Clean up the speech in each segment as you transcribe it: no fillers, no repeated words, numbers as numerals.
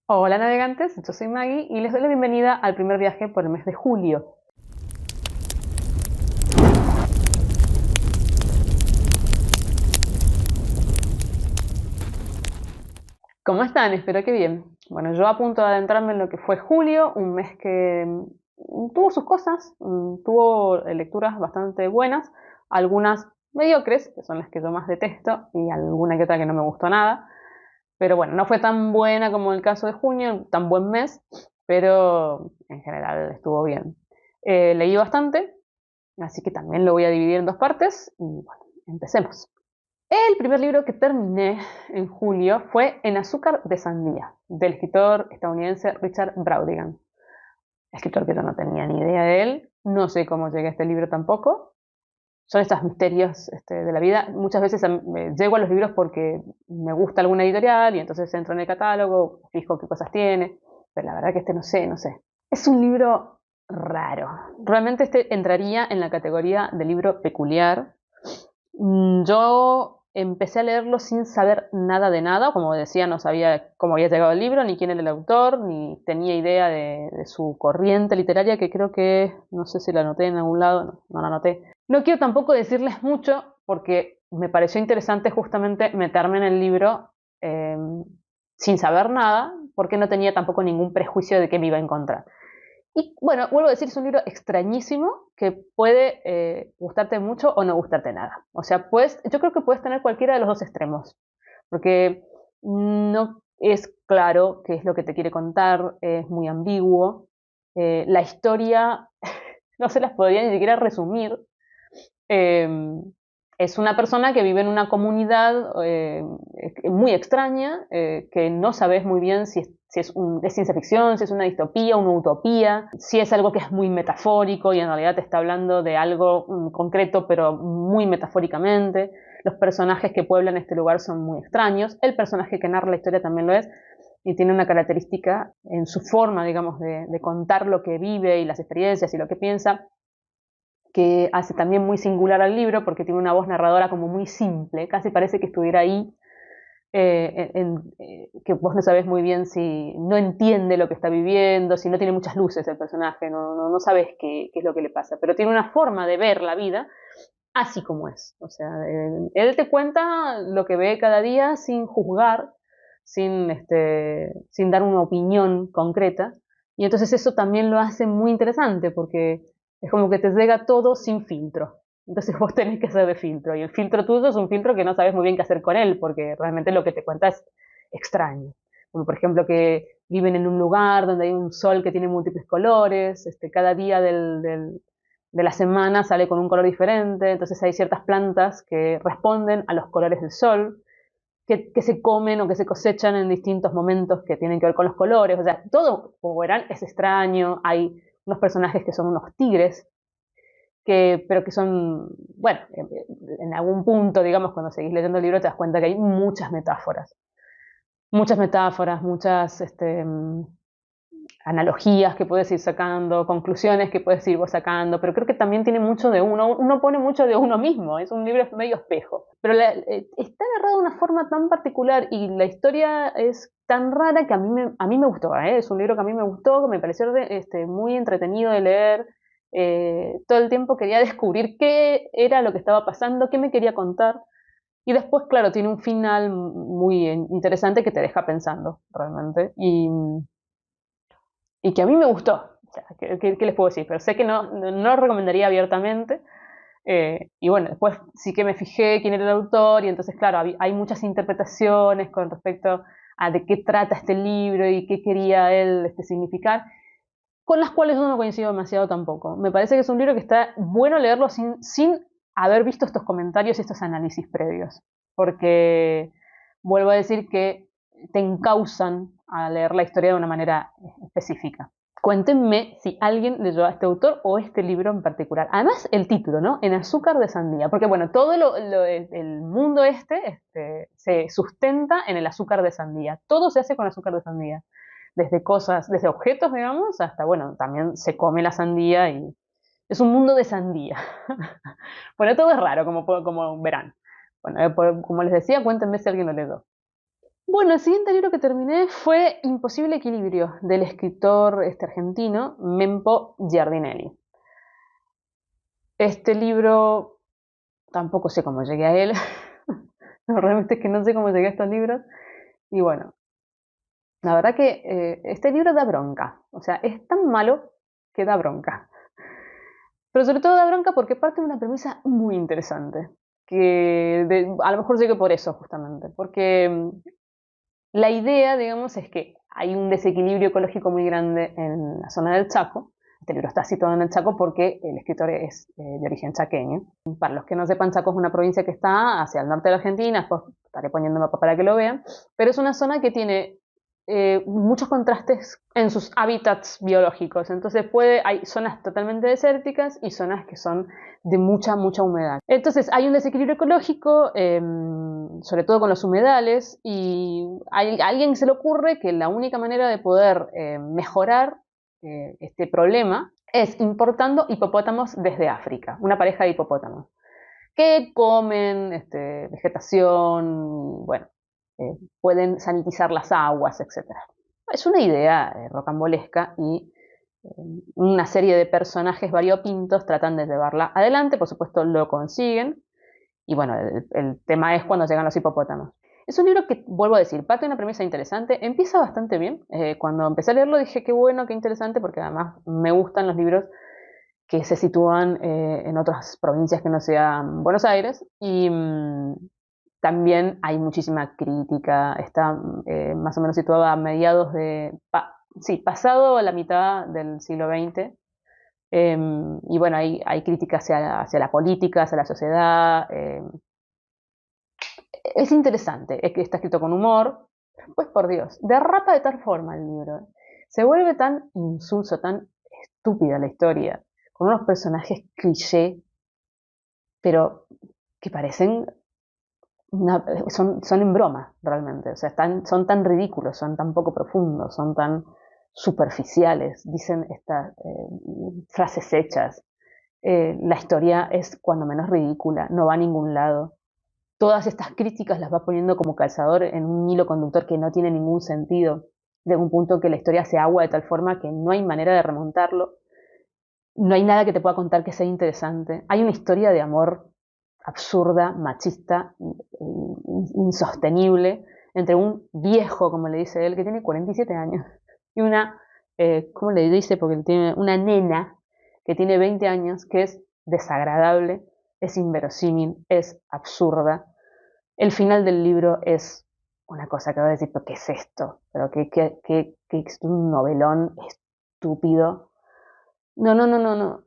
Hola navegantes, yo soy Maggie y les doy la bienvenida al primer viaje por el mes de julio. ¿Cómo están? Espero que bien. Bueno, yo a punto de adentrarme en lo que fue julio, un mes que tuvo sus cosas, tuvo lecturas bastante buenas, algunas mediocres, que son las que yo más detesto, y alguna que otra que no me gustó nada. Pero bueno, no fue tan buena como el caso de junio, tan buen mes, pero en general estuvo bien. Leí bastante, así que también lo voy a dividir en dos partes y bueno, empecemos. El primer libro que terminé en julio fue En azúcar de sandía, del escritor estadounidense Richard Brautigan. Escritor que yo no tenía ni idea de él, no sé cómo llegué a este libro tampoco. Son estos misterios de la vida. Muchas veces llego a los libros porque me gusta alguna editorial y entonces entro en el catálogo, fijo qué cosas tiene, pero la verdad que no sé, no sé. Es un libro raro. Realmente este entraría en la categoría de libro peculiar. Yo empecé a leerlo sin saber nada de nada, como decía, no sabía cómo había llegado el libro, ni quién era el autor, ni tenía idea de su corriente literaria, que creo que, no sé si la anoté en algún lado, no la anoté. No quiero tampoco decirles mucho, porque me pareció interesante justamente meterme en el libro eh, sin saber nada, porque no tenía tampoco ningún prejuicio de qué me iba a encontrar. Y bueno, vuelvo a decir, es un libro extrañísimo que puede gustarte mucho o no gustarte nada. O sea, yo creo que puedes tener cualquiera de los dos extremos, porque no es claro qué es lo que te quiere contar, es muy ambiguo. La historia no se las podría ni siquiera resumir. Eh, es una persona que vive en una comunidad muy extraña, que no sabes muy bien si es ciencia ficción, si es una distopía, una utopía, si es algo que es muy metafórico y en realidad te está hablando de algo concreto, pero muy metafóricamente. Los personajes que pueblan este lugar son muy extraños. El personaje que narra la historia también lo es y tiene una característica en su forma, digamos, de contar lo que vive y las experiencias y lo que piensa, que hace también muy singular al libro porque tiene una voz narradora como muy simple, casi parece que estuviera ahí, que vos no sabés muy bien si no entiende lo que está viviendo, si no tiene muchas luces el personaje, no sabes qué es lo que le pasa, pero tiene una forma de ver la vida así como es. O sea, él te cuenta lo que ve cada día sin juzgar, sin dar una opinión concreta. Y entonces eso también lo hace muy interesante porque es como que te llega todo sin filtro. Entonces vos tenés que hacer de filtro. Y el filtro tuyo es un filtro que no sabes muy bien qué hacer con él porque realmente lo que te cuenta es extraño. Como por ejemplo que viven en un lugar donde hay un sol que tiene múltiples colores, cada día de la semana sale con un color diferente, entonces hay ciertas plantas que responden a los colores del sol, que se comen o que se cosechan en distintos momentos que tienen que ver con los colores, o sea, todo, como verán, es extraño, hay unos personajes que son unos tigres, pero que son, bueno, en algún punto, digamos, cuando seguís leyendo el libro te das cuenta que hay muchas metáforas, muchas analogías que puedes ir sacando, conclusiones que puedes ir vos sacando, pero creo que también tiene mucho de uno pone mucho de uno mismo, es un libro medio espejo, pero está narrado de una forma tan particular y la historia es tan rara que a mí me gustó, es un libro que a mí me gustó, me pareció muy entretenido de leer, todo el tiempo quería descubrir qué era lo que estaba pasando, qué me quería contar, y después, claro, tiene un final muy interesante que te deja pensando, realmente, y que a mí me gustó. O sea, ¿qué les puedo decir? Pero sé que no lo recomendaría abiertamente. Y bueno, después sí que me fijé quién era el autor y entonces, claro, hay muchas interpretaciones con respecto a de qué trata este libro y qué quería él significar, con las cuales yo no coincido demasiado tampoco. Me parece que es un libro que está bueno leerlo sin haber visto estos comentarios y estos análisis previos, porque vuelvo a decir que te encausan a leer la historia de una manera específica. Cuéntenme si alguien leyó a este autor o este libro en particular. Además, el título, ¿no? En azúcar de sandía. Porque, bueno, todo el mundo se sustenta en el azúcar de sandía. Todo se hace con azúcar de sandía. Desde cosas, desde objetos, digamos, hasta, bueno, también se come la sandía y es un mundo de sandía. Bueno, todo es raro, como verán. Bueno, como les decía, cuéntenme si alguien lo leyó. Bueno, el siguiente libro que terminé fue Imposible Equilibrio, del escritor argentino Mempo Giardinelli. Este libro tampoco sé cómo llegué a él. No, realmente es que no sé cómo llegué a estos libros. Y bueno, la verdad que este libro da bronca. O sea, es tan malo que da bronca. Pero sobre todo da bronca porque parte de una premisa muy interesante. A lo mejor llegué por eso, justamente. Porque la idea, digamos, es que hay un desequilibrio ecológico muy grande en la zona del Chaco. Este libro está situado en el Chaco porque el escritor es de origen chaqueño. Para los que no sepan, Chaco es una provincia que está hacia el norte de la Argentina, después estaré poniendo un mapa para que lo vean, pero es una zona que tiene muchos contrastes en sus hábitats biológicos. Entonces hay zonas totalmente desérticas y zonas que son de mucha, mucha humedad. Entonces hay un desequilibrio ecológico, sobre todo con los humedales, y a alguien se le ocurre que la única manera de poder mejorar este problema es importando hipopótamos desde África, una pareja de hipopótamos que comen vegetación, bueno, pueden sanitizar las aguas, etcétera. Es una idea rocambolesca y una serie de personajes variopintos tratan de llevarla adelante, por supuesto lo consiguen, y bueno, el tema es cuando llegan los hipopótamos. Es un libro que, vuelvo a decir, parte de una premisa interesante, empieza bastante bien. Cuando empecé a leerlo dije qué bueno, qué interesante, porque además me gustan los libros que se sitúan en otras provincias que no sean Buenos Aires, y también hay muchísima crítica, está más o menos situada a mediados sí, pasado la mitad del siglo XX, y bueno, hay crítica hacia la política, hacia la sociedad. Es interesante, es que está escrito con humor, pues por Dios, derrapa de tal forma el libro, se vuelve tan insulso, tan estúpida la historia, con unos personajes cliché, pero que parecen son en broma realmente, o sea, son tan ridículos, son tan poco profundos, son tan superficiales, dicen estas frases hechas. La historia es cuando menos ridícula, no va a ningún lado. Todas estas críticas las va poniendo como calzador en un hilo conductor que no tiene ningún sentido. Llega un punto que la historia se agua de tal forma que no hay manera de remontarlo. No hay nada que te pueda contar que sea interesante. Hay una historia de amor absurda, machista, insostenible, entre un viejo, como le dice él, que tiene 47 años, y una, ¿cómo le dice? Porque tiene una nena que tiene 20 años, que es desagradable, es inverosímil, es absurda. El final del libro es una cosa que voy a decir, ¿pero qué es esto? ¿Pero qué es un novelón estúpido? No, no, no, no, no.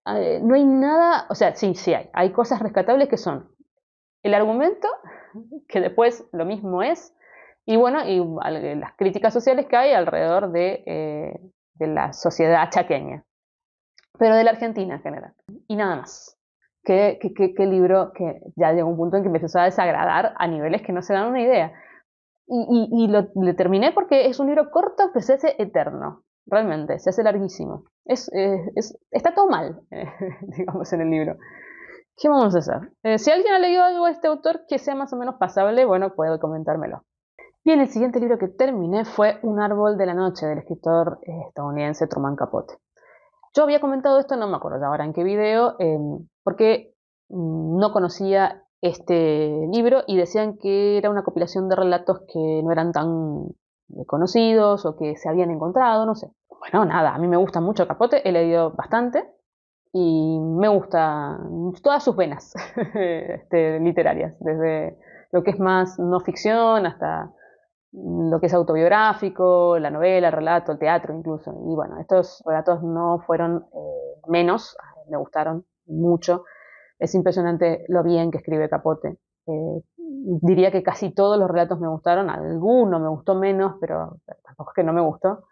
No hay nada, o sea, sí, sí hay. Hay cosas rescatables que son el argumento, que después lo mismo es, y bueno, y las críticas sociales que hay alrededor de la sociedad chaqueña, pero de la Argentina en general. Y nada más. Qué libro que ya llegó un punto en que me empezó a desagradar a niveles que no se dan una idea. Y le terminé porque es un libro corto que se hace eterno, realmente, se hace larguísimo. Está todo mal, digamos, en el libro. ¿Qué vamos a hacer? Si alguien ha leído algo de este autor que sea más o menos pasable, bueno, puede comentármelo. Bien, el siguiente libro que terminé fue Un árbol de la noche, del escritor estadounidense Truman Capote. Yo había comentado esto, no me acuerdo ahora en qué video, porque no conocía este libro y decían que era una compilación de relatos que no eran tan conocidos o que se habían encontrado, no sé. Bueno, nada, a mí me gusta mucho Capote, he leído bastante y me gusta todas sus venas literarias, desde lo que es más no ficción hasta lo que es autobiográfico, la novela, el relato, el teatro incluso. Y bueno, estos relatos no fueron menos, me gustaron mucho. Es impresionante lo bien que escribe Capote. Diría que casi todos los relatos me gustaron, alguno me gustó menos, pero tampoco es que no me gustó.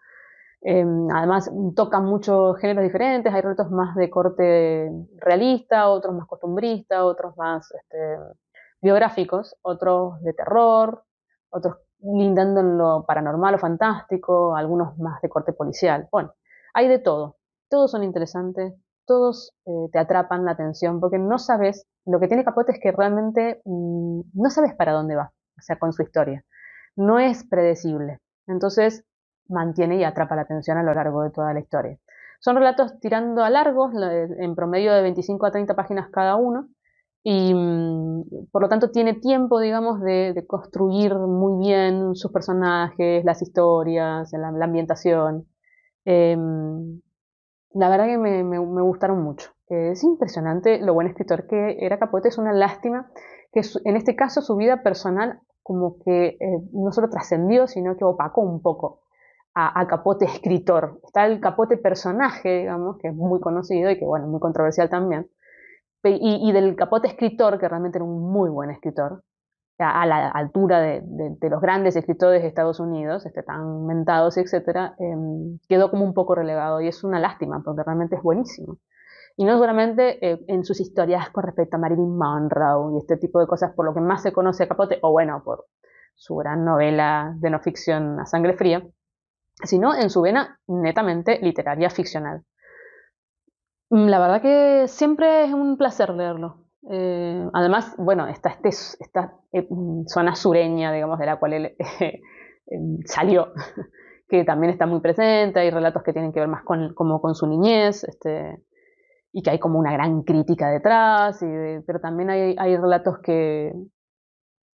Además, tocan muchos géneros diferentes, hay relatos más de corte realista, otros más costumbrista, otros más biográficos, otros de terror, otros lindando en lo paranormal o fantástico, algunos más de corte policial. Bueno, hay de todo. Todos son interesantes, todos te atrapan la atención, porque no sabes, lo que tiene Capote es que realmente no sabes para dónde va, o sea, con su historia. no es predecible. Entonces mantiene y atrapa la atención a lo largo de toda la historia. Son relatos tirando a largos, en promedio de 25 a 30 páginas cada uno, y por lo tanto tiene tiempo, digamos, de construir muy bien sus personajes, las historias, la ambientación. Em, la verdad que me gustaron mucho. Es impresionante lo buen escritor que era Capote. Es una lástima que en este caso su vida personal como que no solo trascendió, sino que opacó un poco a Capote escritor. Está el Capote personaje, digamos, que es muy conocido y que, bueno, muy controversial también. Y del Capote escritor, que realmente era un muy buen escritor, a la altura de los grandes escritores de Estados Unidos, tan mentados, etcétera, quedó como un poco relegado y es una lástima porque realmente es buenísimo. Y no solamente en sus historias con respecto a Marilyn Monroe y este tipo de cosas, por lo que más se conoce a Capote, o bueno, por su gran novela de no ficción A Sangre Fría, sino en su vena netamente literaria ficcional. La verdad que siempre es un placer leerlo. Además, bueno, está esta zona sureña, digamos, de la cual él salió, que también está muy presente. Hay relatos que tienen que ver más como con su niñez, y que hay como una gran crítica detrás, pero también hay relatos que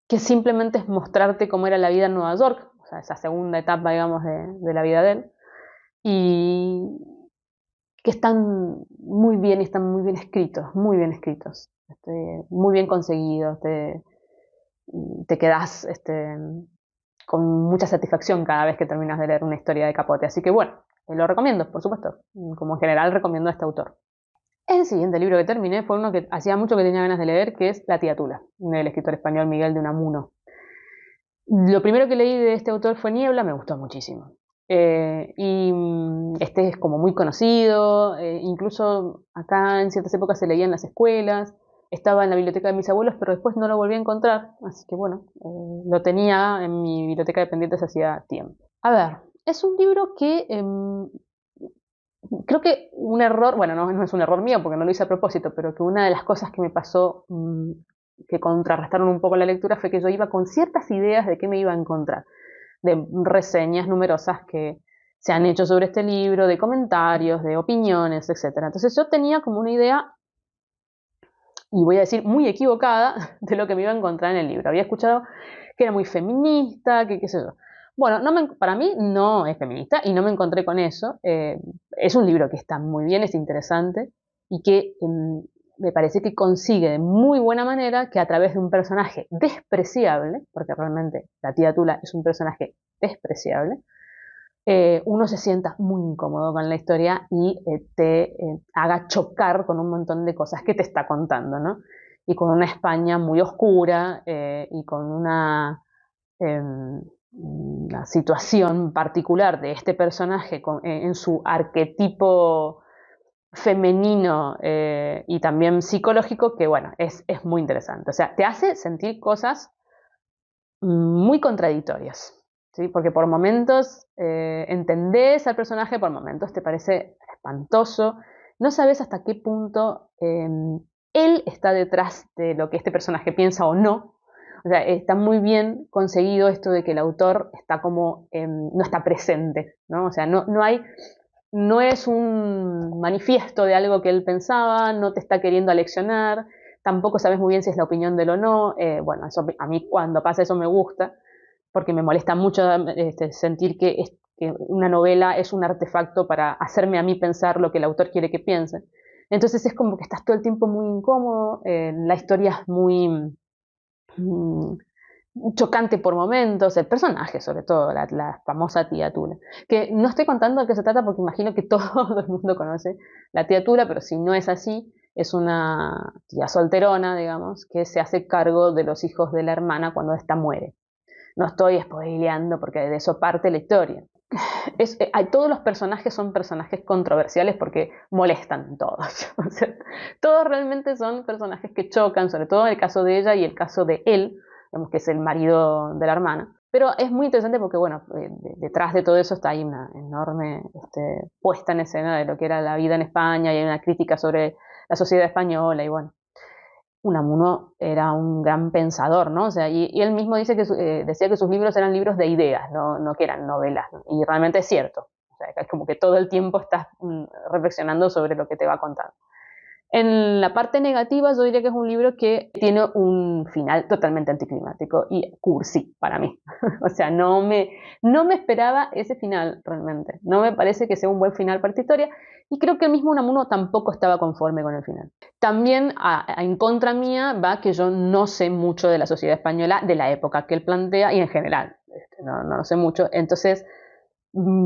simplemente es mostrarte cómo era la vida en Nueva York, o sea, esa segunda etapa, digamos, de la vida de él. Y, que están muy bien escritos, muy bien escritos, muy bien conseguidos, te quedas con mucha satisfacción cada vez que terminas de leer una historia de Capote. Así que bueno, lo recomiendo, por supuesto. Como en general recomiendo a este autor. El siguiente libro que terminé fue uno que hacía mucho que tenía ganas de leer, que es La tía Tula, del escritor español Miguel de Unamuno. Lo primero que leí de este autor fue Niebla, me gustó muchísimo. Este es como muy conocido, incluso acá en ciertas épocas se leía en las escuelas, estaba en la biblioteca de mis abuelos, pero después no lo volví a encontrar, así que bueno, lo tenía en mi biblioteca de pendientes hacía tiempo. A ver, es un libro que creo que un error, bueno, no es un error mío porque no lo hice a propósito, pero que una de las cosas que me pasó que contrarrestaron un poco la lectura fue que yo iba con ciertas ideas de qué me iba a encontrar, de reseñas numerosas que se han hecho sobre este libro, de comentarios, de opiniones, etcétera. Entonces yo tenía como una idea, y voy a decir muy equivocada, de lo que me iba a encontrar en el libro. Había escuchado que era muy feminista, que qué sé yo. Bueno, para mí no es feminista y no me encontré con eso. Es un libro que está muy bien, es interesante y que me parece que consigue de muy buena manera que a través de un personaje despreciable, porque realmente la tía Tula es un personaje despreciable, uno se sienta muy incómodo con la historia y te haga chocar con un montón de cosas que te está contando, ¿no? Y con una España muy oscura y con una situación particular de este personaje en su arquetipo femenino y también psicológico que, bueno, es muy interesante. O sea, te hace sentir cosas muy contradictorias, ¿sí? Porque por momentos entendés al personaje, por momentos te parece espantoso, no sabes hasta qué punto él está detrás de lo que este personaje piensa o no. O sea, está muy bien conseguido esto de que el autor está como, no está presente, ¿no? O sea, no es un manifiesto de algo que él pensaba, no te está queriendo aleccionar, tampoco sabes muy bien si es la opinión de él o no. Bueno, eso, a mí cuando pasa eso me gusta, porque me molesta mucho sentir que una novela es un artefacto para hacerme a mí pensar lo que el autor quiere que piense. Entonces es como que estás todo el tiempo muy incómodo, la historia es muy mm, chocante por momentos, el personaje sobre todo, la famosa tía Tula. Que no estoy contando de qué se trata porque imagino que todo el mundo conoce la tía Tula, pero si no es así, es una tía solterona, digamos, que se hace cargo de los hijos de la hermana cuando ésta muere. No estoy spoileando porque de eso parte la historia. Todos los personajes son personajes controversiales porque molestan todos. O sea, todos realmente son personajes que chocan, sobre todo el caso de ella y el caso de él, digamos que es el marido de la hermana. Pero es muy interesante porque, bueno, detrás de todo eso está ahí una enorme puesta en escena de lo que era la vida en España y hay una crítica sobre la sociedad española y bueno. Unamuno era un gran pensador, ¿no? O sea, y él mismo dice que decía que sus libros eran libros de ideas, no que eran novelas, ¿no? Y realmente es cierto. O sea, es como que todo el tiempo estás reflexionando sobre lo que te va contando. En la parte negativa, yo diría que es un libro que tiene un final totalmente anticlimático y cursi para mí. O sea, no me esperaba ese final realmente. No me parece que sea un buen final para esta historia y creo que el mismo Unamuno tampoco estaba conforme con el final. También en contra mía va que yo no sé mucho de la sociedad española de la época que él plantea y en general. No sé mucho. Entonces,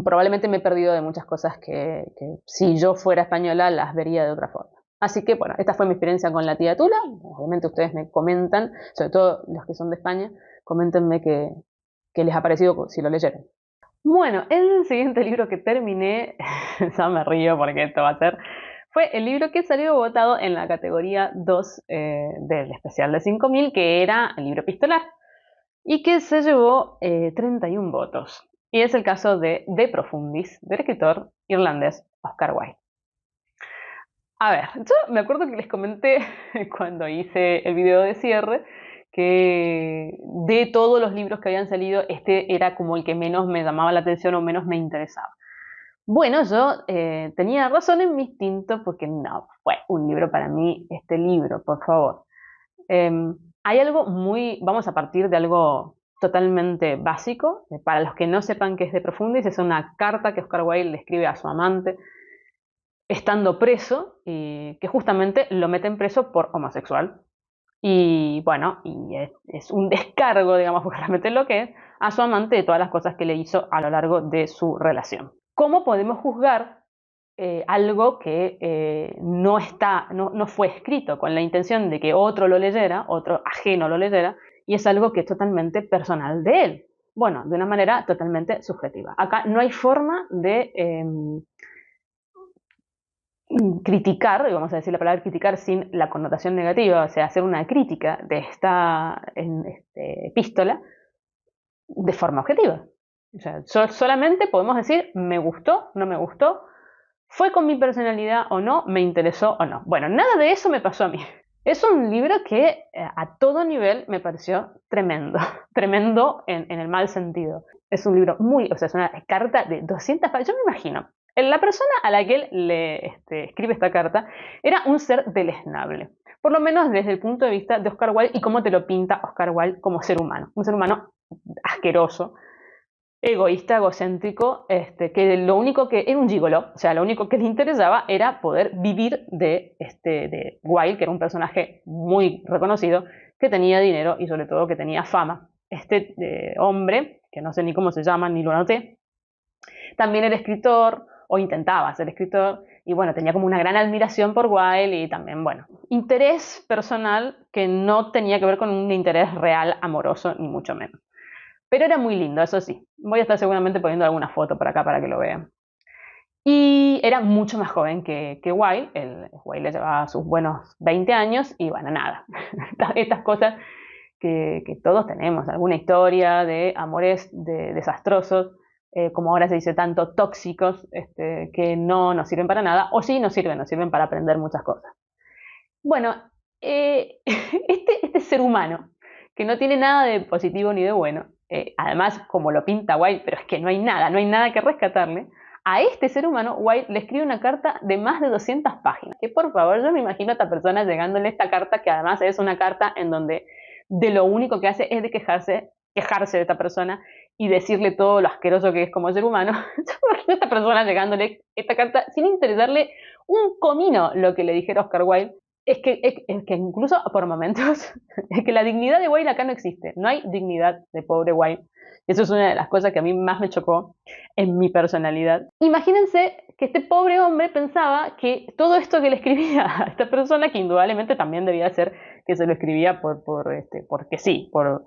probablemente me he perdido de muchas cosas que si yo fuera española las vería de otra forma. Así que, bueno, esta fue mi experiencia con la tía Tula. Obviamente ustedes me comentan, sobre todo los que son de España, coméntenme qué les ha parecido si lo leyeron. Bueno, el siguiente libro que terminé, ya me río porque esto va a ser, fue el libro que salió votado en la categoría 2 del especial de 5000, que era el libro epistolar, y que se llevó 31 votos. Y es el caso De Profundis, del escritor irlandés Oscar Wilde. A ver, yo me acuerdo que les comenté cuando hice el video de cierre que de todos los libros que habían salido, este era como el que menos me llamaba la atención o menos me interesaba. Bueno, yo tenía razón en mi instinto porque no fue un libro para mí este libro, por favor. Eh, Hay algo vamos a partir de algo totalmente básico. Para los que no sepan qué es De Profundis, es una carta que Oscar Wilde le escribe a su amante estando preso, y que justamente lo meten preso por homosexual. Y bueno, es un descargo, digamos, porque realmente lo que es, a su amante de todas las cosas que le hizo a lo largo de su relación. ¿Cómo podemos juzgar algo que no fue escrito con la intención de que otro lo leyera, otro ajeno lo leyera, y es algo que es totalmente personal de él? Bueno, de una manera totalmente subjetiva. Acá no hay forma de criticar, vamos a decir la palabra criticar sin la connotación negativa, o sea, hacer una crítica de esta epístola de forma objetiva. O sea, solamente podemos decir me gustó, no me gustó, fue con mi personalidad o no, me interesó o no. Bueno, nada de eso me pasó a mí. Es un libro que a todo nivel me pareció tremendo, tremendo en el mal sentido. Es un libro o sea, es una carta de 200 páginas. Yo me imagino, la persona a la que él le escribe esta carta era un ser deleznable, por lo menos desde el punto de vista de Oscar Wilde y cómo te lo pinta Oscar Wilde como ser humano. Un ser humano asqueroso, egoísta, egocéntrico, que lo único que era un gigolo, o sea, lo único que le interesaba era poder vivir de Wilde, que era un personaje muy reconocido, que tenía dinero y sobre todo que tenía fama. Este hombre, que no sé ni cómo se llama, ni lo anoté, también era escritor, o intentaba ser escritor, y bueno, tenía como una gran admiración por Wilde y también, bueno, interés personal que no tenía que ver con un interés real amoroso, ni mucho menos. Pero era muy lindo, eso sí. Voy a estar seguramente poniendo alguna foto por acá para que lo vean. Y era mucho más joven que Wilde. Wilde le llevaba sus buenos 20 años y bueno, nada. Estas cosas que todos tenemos. Alguna historia de amores desastrosos, como ahora se dice tanto, tóxicos, que no nos sirven para nada. O sí nos sirven para aprender muchas cosas. Bueno, este ser humano, que no tiene nada de positivo ni de bueno, además como lo pinta Wilde, pero es que no hay nada que rescatarle, a este ser humano Wilde le escribe una carta de más de 200 páginas, que por favor yo me imagino a esta persona llegándole esta carta, que además es una carta en donde de lo único que hace es de quejarse de esta persona y decirle todo lo asqueroso que es como ser humano. Yo me imagino a esta persona llegándole esta carta sin interesarle un comino lo que le dijera Oscar Wilde. Es que incluso por momentos, es que la dignidad de Wilde acá no existe. No hay dignidad de pobre Wilde. Eso es una de las cosas que a mí más me chocó en mi personalidad. Imagínense que este pobre hombre pensaba que todo esto que le escribía a esta persona, que indudablemente también debía ser que se lo escribía porque sí, por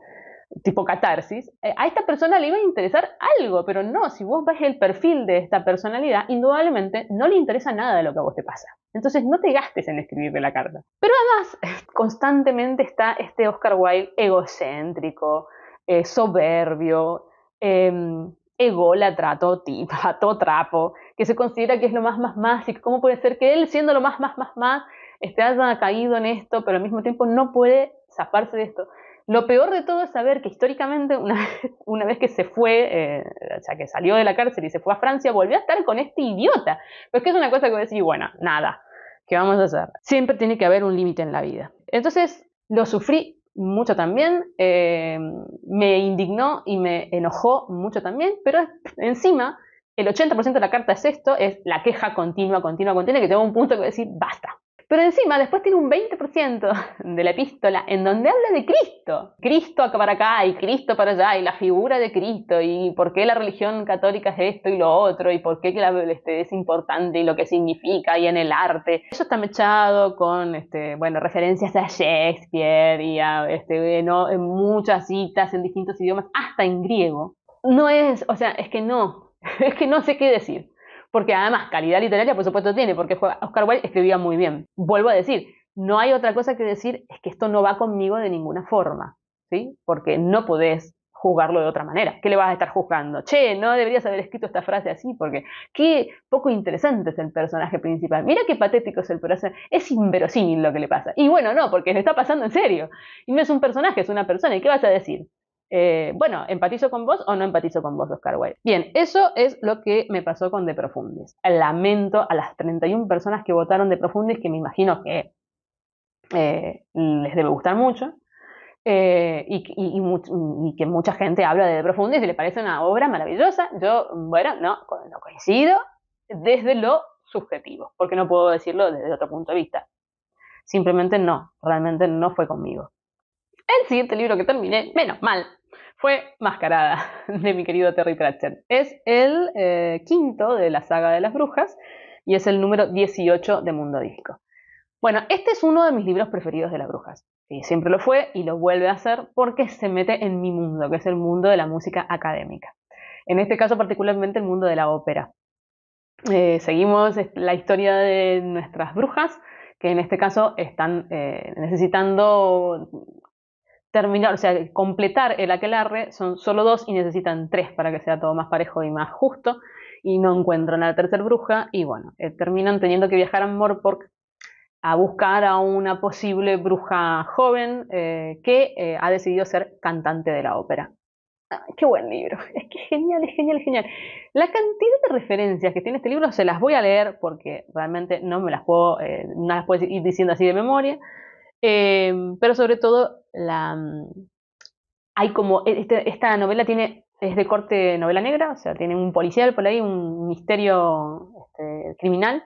tipo catarsis, a esta persona le iba a interesar algo, pero no, si vos ves el perfil de esta personalidad, indudablemente no le interesa nada de lo que a vos te pasa. Entonces no te gastes en escribirle la carta. Pero además, constantemente está este Oscar Wilde egocéntrico, soberbio, ególatra, todo trapo, que se considera que es lo más, y que cómo puede ser que él, siendo lo más, haya caído en esto, pero al mismo tiempo no puede zafarse de esto. Lo peor de todo es saber que históricamente, una vez que se fue, o sea, que salió de la cárcel y se fue a Francia, volvió a estar con este idiota. Pero es que es una cosa que voy a decir, bueno, nada, ¿qué vamos a hacer? Siempre tiene que haber un límite en la vida. Entonces, lo sufrí mucho también, me indignó y me enojó mucho también, pero encima, el 80% de la carta es esto, es la queja continua, continua, continua, que tengo un punto que decir, basta. Pero encima después tiene un 20% de la epístola en donde habla de Cristo. Cristo para acá y Cristo para allá y la figura de Cristo y por qué la religión católica es esto y lo otro y por qué es importante y lo que significa y en el arte. Eso está mechado con referencias a Shakespeare y a en muchas citas en distintos idiomas, hasta en griego. No es, o sea, es que no sé qué decir. Porque además calidad literaria por supuesto tiene, porque Oscar Wilde escribía muy bien. Vuelvo a decir, no hay otra cosa que decir, es que esto no va conmigo de ninguna forma, ¿sí? Porque no podés juzgarlo de otra manera. ¿Qué le vas a estar juzgando? Che, no deberías haber escrito esta frase así, porque qué poco interesante es el personaje principal. Mira qué patético es el personaje. Es inverosímil lo que le pasa. Y bueno, no, porque le está pasando en serio. Y no es un personaje, es una persona. ¿Y qué vas a decir? Bueno, ¿empatizo con vos o no empatizo con vos, Oscar Wilde? Bien, eso es lo que me pasó con De Profundis. Lamento a las 31 personas que votaron De Profundis, que me imagino que les debe gustar mucho, y que mucha gente habla de Profundis y le parece una obra maravillosa. Yo, bueno, no coincido desde lo subjetivo, porque no puedo decirlo desde otro punto de vista. Simplemente no, realmente no fue conmigo. El siguiente libro que terminé, menos mal, fue Mascarada, de mi querido Terry Pratchett. Es el quinto de la saga de las brujas y es el número 18 de Mundo Disco. Bueno, este es uno de mis libros preferidos de las brujas. Y siempre lo fue y lo vuelve a hacer porque se mete en mi mundo, que es el mundo de la música académica. En este caso particularmente el mundo de la ópera. Seguimos la historia de nuestras brujas, que en este caso están necesitando terminar, o sea, completar el aquelarre. Son solo 2 y necesitan 3 para que sea todo más parejo y más justo, y no encuentran a la tercera bruja y bueno, terminan teniendo que viajar a Morpork a buscar a una posible bruja joven que ha decidido ser cantante de la ópera. Ay, qué buen libro, es que es genial, es genial, es genial. La cantidad de referencias que tiene este libro se las voy a leer porque realmente no las puedo ir diciendo así de memoria. Pero sobre todo hay como esta novela es de corte novela negra, o sea, tiene un policial por ahí, un misterio criminal.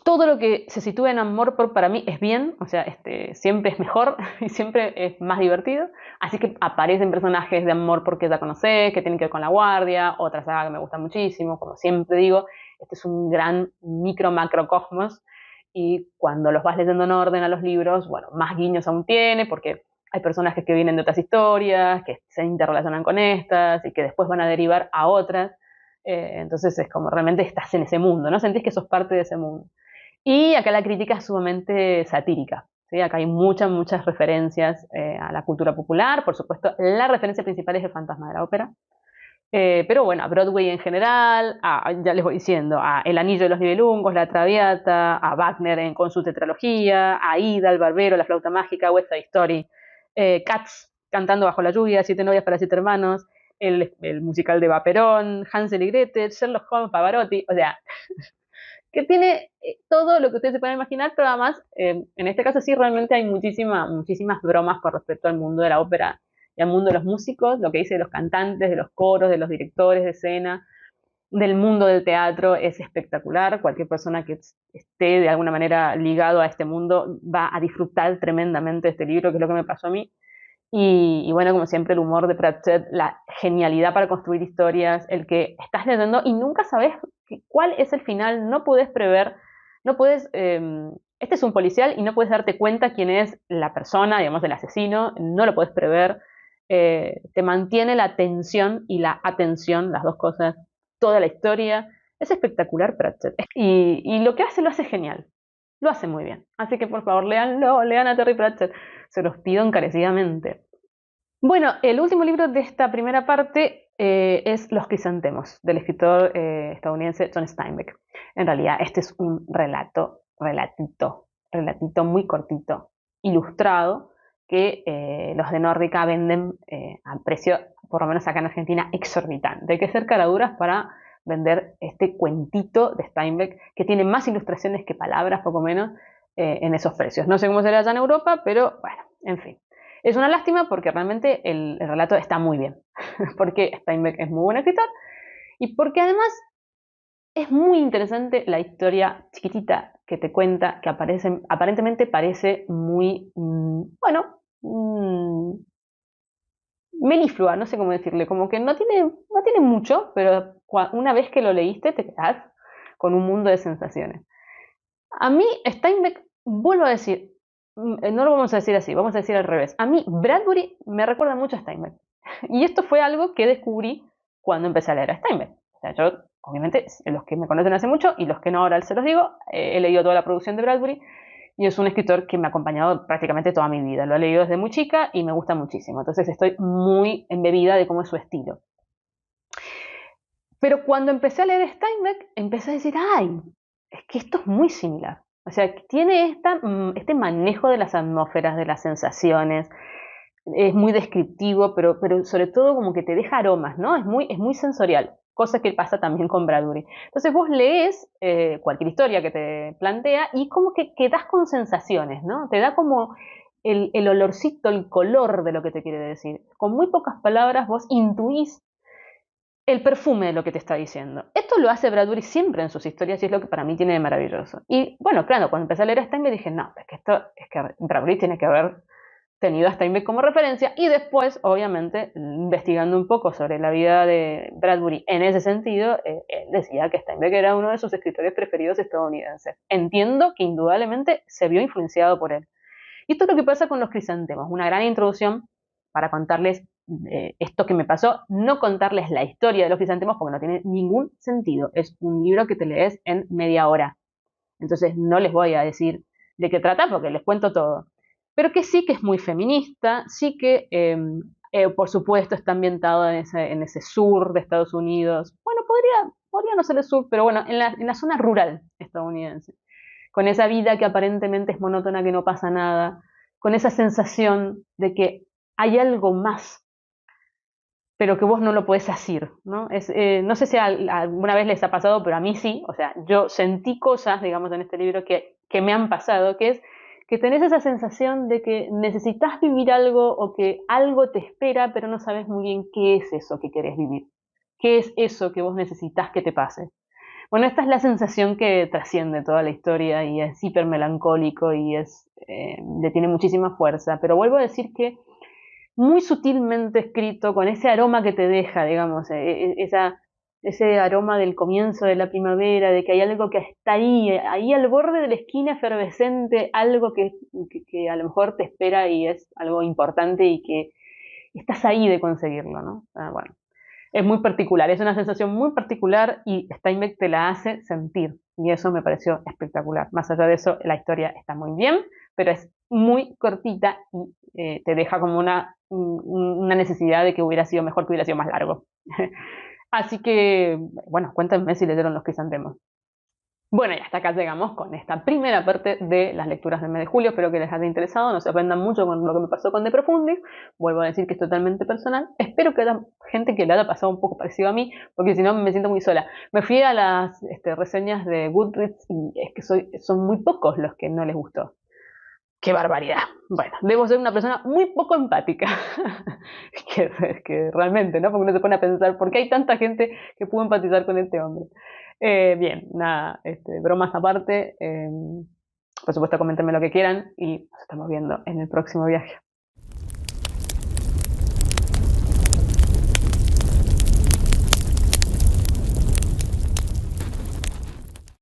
Todo lo que se sitúa en Amor para mí es bien, o sea, siempre es mejor y siempre es más divertido. Así que aparecen personajes de Amor que ya conocés, que tienen que ver con la guardia, otra saga que me gusta muchísimo, como siempre digo, este es un gran macrocosmos, y cuando los vas leyendo en orden a los libros, bueno, más guiños aún tiene, porque hay personajes que vienen de otras historias, que se interrelacionan con estas y que después van a derivar a otras. Entonces es como realmente estás en ese mundo, ¿no? Sentís que sos parte de ese mundo. Y acá la crítica es sumamente satírica, ¿sí? Acá hay muchas referencias a la cultura popular. Por supuesto, la referencia principal es el Fantasma de la Ópera. Pero bueno, a Broadway en general, ya les voy diciendo, a El Anillo de los Nibelungos, La Traviata, a Wagner con su tetralogía, a Ida, El Barbero, La Flauta Mágica, West Side Story, Cats, Cantando bajo la lluvia, Siete novias para siete hermanos, el musical de Vaperón, Hansel y Gretel, Sherlock Holmes, Pavarotti, o sea, que tiene todo lo que ustedes se pueden imaginar, pero además, en este caso sí, realmente hay muchísimas bromas con respecto al mundo de la ópera y al mundo de los músicos, lo que dice de los cantantes, de los coros, de los directores de escena, del mundo del teatro es espectacular. Cualquier persona que esté de alguna manera ligado a este mundo va a disfrutar tremendamente de este libro, que es lo que me pasó a mí. Y bueno, como siempre, el humor de Pratchett, la genialidad para construir historias, el que estás leyendo y nunca sabes cuál es el final, no puedes prever, no puedes, este es un policial y no puedes darte cuenta quién es la persona, digamos, el asesino, no lo puedes prever. Te mantiene la tensión y la atención, las dos cosas, toda la historia. Es espectacular Pratchett. Y lo que hace lo hace genial, lo hace muy bien. Así que por favor, léanlo, lean a Terry Pratchett. Se los pido encarecidamente. Bueno, el último libro de esta primera parte es Los crisantemos, del escritor estadounidense John Steinbeck. En realidad, este es un relatito relatito muy cortito, ilustrado, que los de Nórdica venden a precio, por lo menos acá en Argentina, exorbitante. Hay que ser caraduras para vender este cuentito de Steinbeck, que tiene más ilustraciones que palabras, poco menos, en esos precios. No sé cómo será allá en Europa, pero bueno, en fin. Es una lástima porque realmente el relato está muy bien, porque Steinbeck es muy buen escritor y porque además es muy interesante la historia chiquitita que te cuenta, que aparentemente parece muy, bueno, meliflua, no sé cómo decirle, como que no tiene mucho, pero una vez que lo leíste te quedas con un mundo de sensaciones. A mí, Steinbeck, vuelvo a decir, no lo vamos a decir así, vamos a decir al revés. A mí, Bradbury me recuerda mucho a Steinbeck. Y esto fue algo que descubrí cuando empecé a leer a Steinbeck. O sea, yo, obviamente, los que me conocen hace mucho y los que no ahora se los digo, he leído toda la producción de Bradbury y es un escritor que me ha acompañado prácticamente toda mi vida. Lo he leído desde muy chica y me gusta muchísimo. Entonces estoy muy embebida de cómo es su estilo. Pero cuando empecé a leer Steinbeck, empecé a decir, ay, es que esto es muy similar. O sea, tiene este manejo de las atmósferas, de las sensaciones, es muy descriptivo, pero sobre todo como que te deja aromas, ¿no? Es muy sensorial, cosa que pasa también con Bradbury. Entonces vos lees cualquier historia que te plantea y como que quedás con sensaciones, ¿no? Te da como el olorcito, el color de lo que te quiere decir. Con muy pocas palabras vos intuís el perfume de lo que te está diciendo. Esto lo hace Bradbury siempre en sus historias y es lo que para mí tiene de maravilloso. Y bueno, claro, cuando empecé a leer a Steinbeck dije, no, es que Bradbury tiene que haber tenido a Steinbeck como referencia y después, obviamente, investigando un poco sobre la vida de Bradbury en ese sentido, él decía que Steinbeck era uno de sus escritores preferidos estadounidenses. Entiendo que indudablemente se vio influenciado por él. Y esto es lo que pasa con los crisantemos, una gran introducción para contarles esto que me pasó, no contarles la historia de los crisantemos porque no tiene ningún sentido. Es un libro que te lees en media hora. Entonces no les voy a decir de qué trata porque les cuento todo. Pero que sí que es muy feminista, sí que por supuesto está ambientado en ese sur de Estados Unidos. Bueno, podría no ser el sur, pero bueno, en la zona rural estadounidense con esa vida que aparentemente es monótona, que no pasa nada, con esa sensación de que hay algo más, pero que vos no lo podés asir, ¿no? No sé si alguna vez les ha pasado, pero a mí sí, o sea, yo sentí cosas, digamos, en este libro que me han pasado, que es que tenés esa sensación de que necesitas vivir algo o que algo te espera, pero no sabes muy bien qué es eso que querés vivir, qué es eso que vos necesitas que te pase. Bueno, esta es la sensación que trasciende toda la historia y es hiper melancólico y le tiene muchísima fuerza. Pero vuelvo a decir que muy sutilmente escrito, con ese aroma que te deja, digamos, ese aroma del comienzo de la primavera, de que hay algo que está ahí al borde de la esquina efervescente, algo que a lo mejor te espera y es algo importante y que estás ahí de conseguirlo, ¿no? Bueno, es muy particular, es una sensación muy particular y Steinbeck te la hace sentir y eso me pareció espectacular. Más allá de eso, la historia está muy bien, pero es muy cortita y te deja como una necesidad de que hubiera sido mejor, que hubiera sido más largo. Así que, bueno, cuéntenme si leyeron Los Crisantemos. Bueno, y hasta acá llegamos con esta primera parte de las lecturas del mes de julio. Espero que les haya interesado, no se aprendan mucho con lo que me pasó con De Profundis. Vuelvo a decir que es totalmente personal. Espero que haya gente que le haya pasado un poco parecido a mí, porque si no me siento muy sola. Me fui a las reseñas de Goodreads y es que son muy pocos los que no les gustó. ¡Qué barbaridad! Bueno, debo ser una persona muy poco empática. que realmente, ¿no? Porque uno se pone a pensar, ¿por qué hay tanta gente que pudo empatizar con este hombre? Bien, nada, bromas aparte. Por supuesto, coméntenme lo que quieran y nos estamos viendo en el próximo viaje.